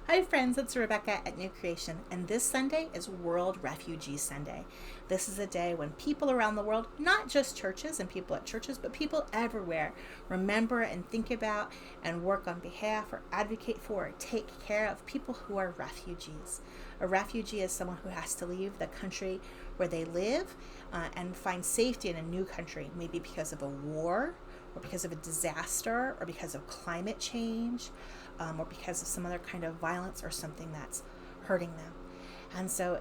Hi friends, it's Rebecca at New Creation, and this Sunday is World Refugee Sunday. This is a day when people around the world, not just churches and people at churches, but people everywhere, remember and think about and work on behalf or advocate for or take care of people who are refugees. A refugee is someone who has to leave the country where they live and find safety in a new country, maybe because of a war or because of a disaster or because of climate change. Or because of some other kind of violence or something that's hurting them. And so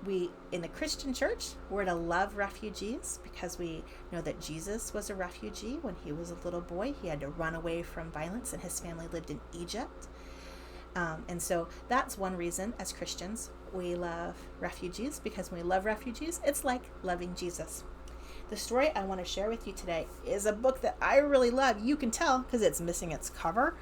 we, in the Christian church, we're to love refugees because we know that Jesus was a refugee when he was a little boy. He had to run away from violence, and his family lived in Egypt. And so that's one reason as Christians we love refugees, because when we love refugees, it's like loving Jesus. The story I want to share with you today is a book that I really love. You can tell because it's missing its cover,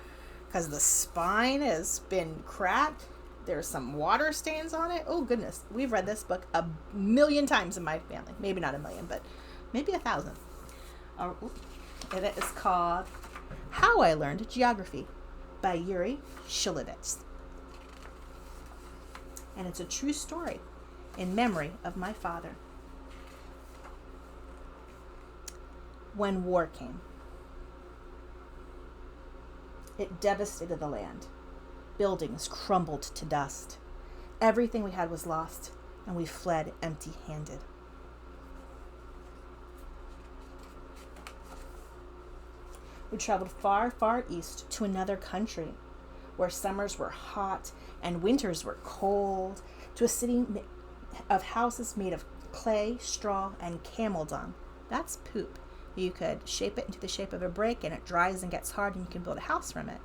because the spine has been cracked. There's some water stains on it. Oh goodness, we've read this book a million times in my family. Maybe not a million, but maybe 1,000. And it is called How I Learned Geography by Yuri Shulevitz. And it's a true story in memory of my father. When war came, it devastated the land. Buildings crumbled to dust. Everything we had was lost, and we fled empty-handed. We traveled far, far east to another country where summers were hot and winters were cold, to a city of houses made of clay, straw, and camel dung. That's poop. You could shape it into the shape of a brick, and it dries and gets hard, and you can build a house from it.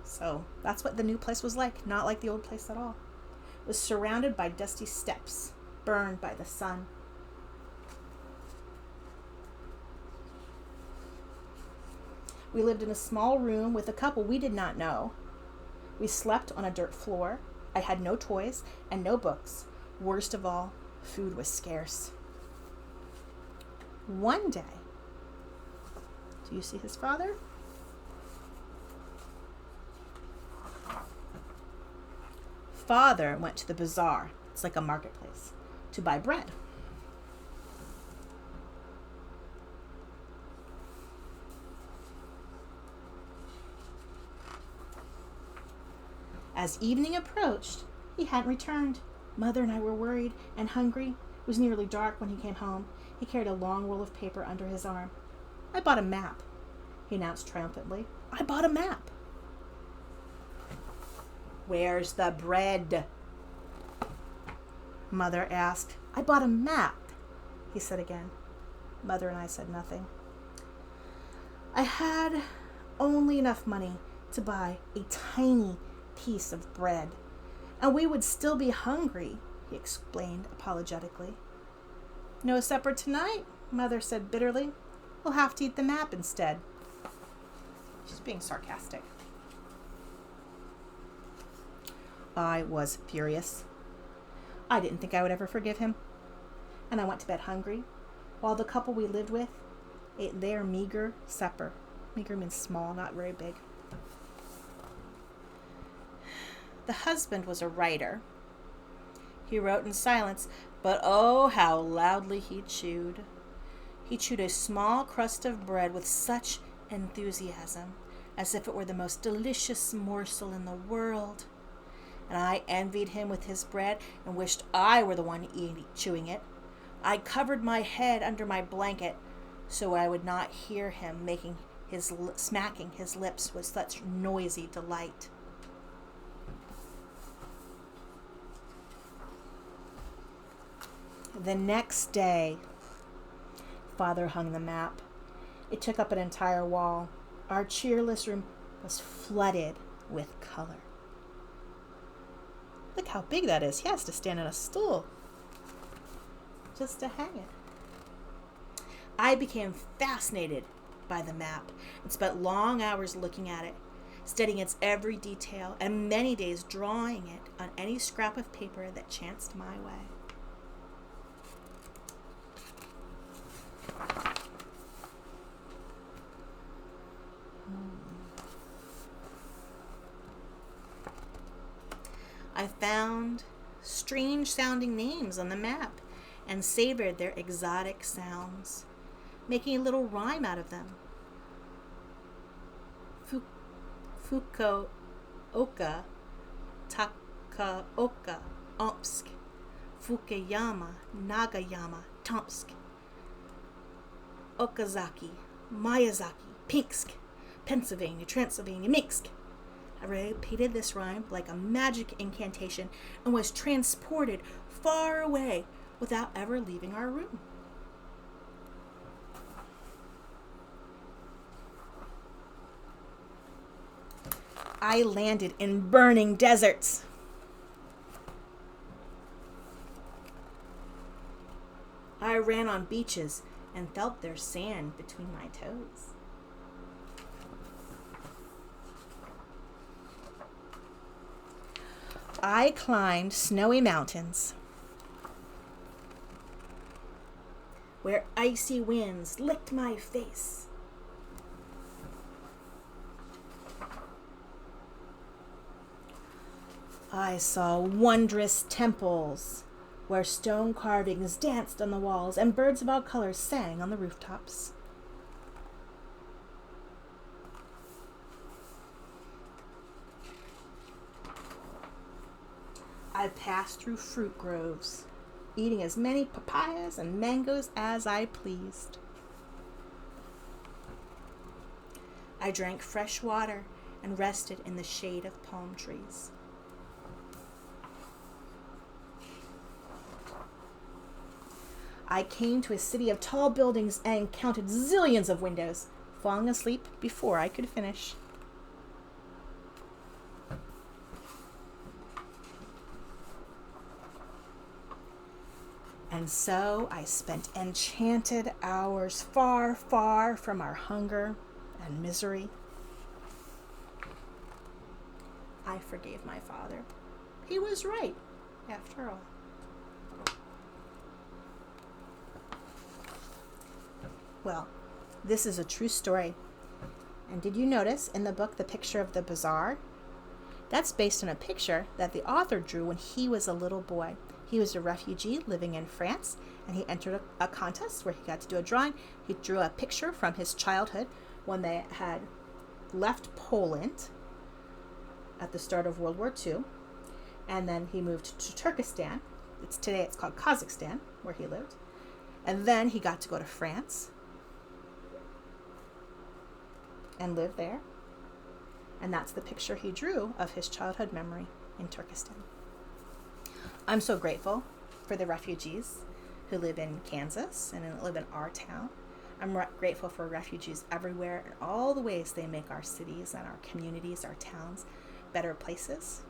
So that's what the new place was like, not like the old place at all. It was surrounded by dusty steps, burned by the sun. We lived in a small room with a couple we did not know. We slept on a dirt floor. I had no toys and no books. Worst of all, food was scarce. One day, do you see his father? Father went to the bazaar, it's like a marketplace, to buy bread. As evening approached, he hadn't returned. Mother and I were worried and hungry. It was nearly dark when he came home. He carried a long roll of paper under his arm. I bought a map, he announced triumphantly. I bought a map. Where's the bread? Mother asked. I bought a map, he said again. Mother and I said nothing. I had only enough money to buy a tiny piece of bread, and we would still be hungry, he explained apologetically. No supper tonight, Mother said bitterly. We'll have to eat the map instead. She's being sarcastic. I was furious. I didn't think I would ever forgive him, and I went to bed hungry, while the couple we lived with ate their meager supper. Meager means small, not very big. The husband was a writer. He wrote in silence, but oh, how loudly he chewed. He chewed a small crust of bread with such enthusiasm, as if it were the most delicious morsel in the world. And I envied him with his bread and wished I were the one chewing it. I covered my head under my blanket so I would not hear him smacking his lips with such noisy delight. The next day, Father hung the map. It took up an entire wall. Our cheerless room was flooded with color. Look how big that is. He has to stand on a stool just to hang it. I became fascinated by the map and spent long hours looking at it, studying its every detail, and many days drawing it on any scrap of paper that chanced my way. I found strange sounding names on the map and savored their exotic sounds, making a little rhyme out of them. Fukuoka, Takaoka, Omsk, Fukuyama, Nagayama, Tomsk, Okazaki, Miyazaki, Pinsk, Pennsylvania, Transylvania, Minsk. I repeated this rhyme like a magic incantation and was transported far away without ever leaving our room. I landed in burning deserts. I ran on beaches and felt their sand between my toes. I climbed snowy mountains where icy winds licked my face. I saw wondrous temples where stone carvings danced on the walls and birds of all colors sang on the rooftops. I passed through fruit groves, eating as many papayas and mangoes as I pleased. I drank fresh water and rested in the shade of palm trees. I came to a city of tall buildings and counted zillions of windows, falling asleep before I could finish. And so I spent enchanted hours far, far from our hunger and misery. I forgave my father. He was right, after all. Well, this is a true story. And did you notice in the book the picture of the bazaar? That's based on a picture that the author drew when he was a little boy. He was a refugee living in France, and he entered a contest where he got to do a drawing. He drew a picture from his childhood when they had left Poland at the start of World War II, and then he moved to Turkestan. Today it's called Kazakhstan, where he lived. And then he got to go to France and live there. And that's the picture he drew of his childhood memory in Turkestan. I'm so grateful for the refugees who live in Kansas and live in our town. I'm grateful for refugees everywhere and all the ways they make our cities and our communities, our towns, better places.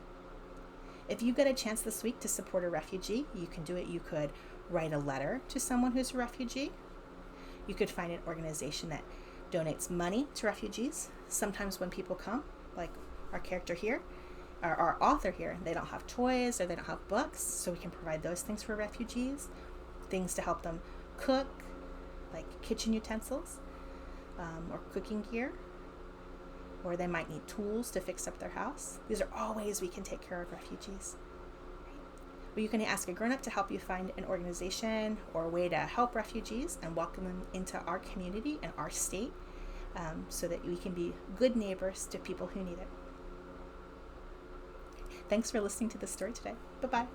If you get a chance this week to support a refugee, you can do it. You could write a letter to someone who's a refugee. You could find an organization that donates money to refugees. Sometimes when people come, like our character here, or our author here, they don't have toys or they don't have books, so we can provide those things for refugees, things to help them cook, like kitchen utensils, or cooking gear, or they might need tools to fix up their house. These are all ways we can take care of refugees. Or you can ask a grown-up to help you find an organization or a way to help refugees and welcome them into our community and our state, so that we can be good neighbors to people who need it. Thanks for listening to this story today. Bye-bye.